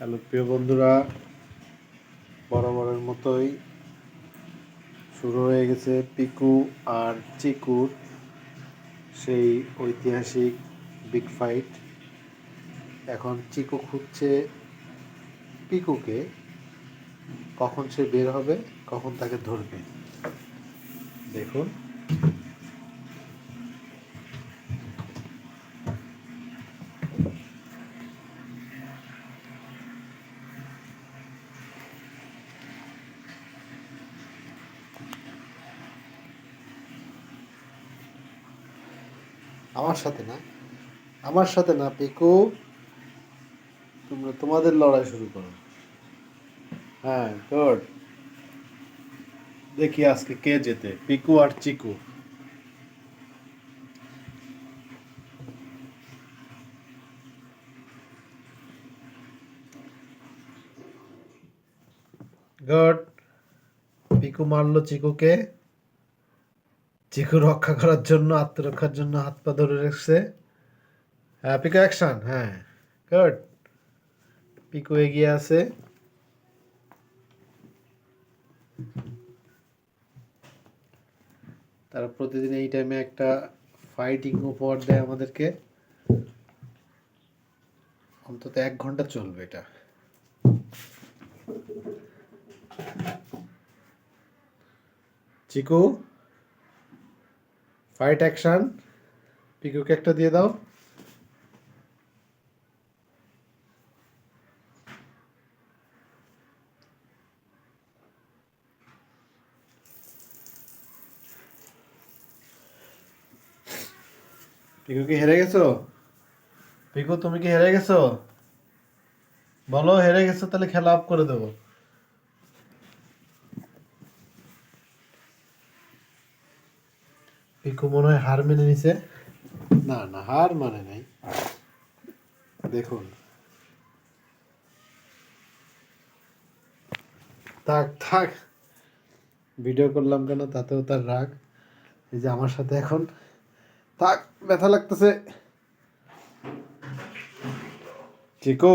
Hello প্রিয় বন্ধুরা, বরাবরের মতোই শুরু হয়ে গেছে পিকু আর চিকুর সেই ঐতিহাসিক বিগ ফাইট। এখন চিকু খুঁজছে পিকুকে, কখন সে বের হবে, কখন তাকে ধরবে। দেখুন, আমার সাথে না পিকু, তোমরা তোমাদের লড়াই শুরু করো। হ্যাঁ, গুড। দেখি আজকে কে জেতে, পিকু আর চিকু। গুড। পিকু মারলো চিকুকে। চিকু রক্ষা করার জন্য, আত্মরক্ষার জন্য হাত পা ধরে রেখেছে। হ্যাঁ, পিকু অ্যাকশন। হ্যাঁ, গুড। পিকু এগিয়ে আছে। তারা প্রতিদিন এই টাইমে একটা ফাইটিং উপহার দেয় আমাদেরকে। অন্তত 1 ঘন্টা চলবে এটা। চিকু, ফাইট অ্যাকশন। পিকুকে একটা দিয়ে দাও। পিকু কি হেরে গেছো? পিকু, তুমি কি হেরে গেছো? বলো হেরে গেছো, তাহলে খেলা অফ করে দেবো। পিকু মনে হয় হার মেনে নিছে। না না, হার মানে নাই। দেখুন, থাক থাক, ভিডিও করলাম কেন, তাতেও তার রাগ। এই যে আমার সাথে এখন, থাক, ব্যথা লাগতেছে। চিকু।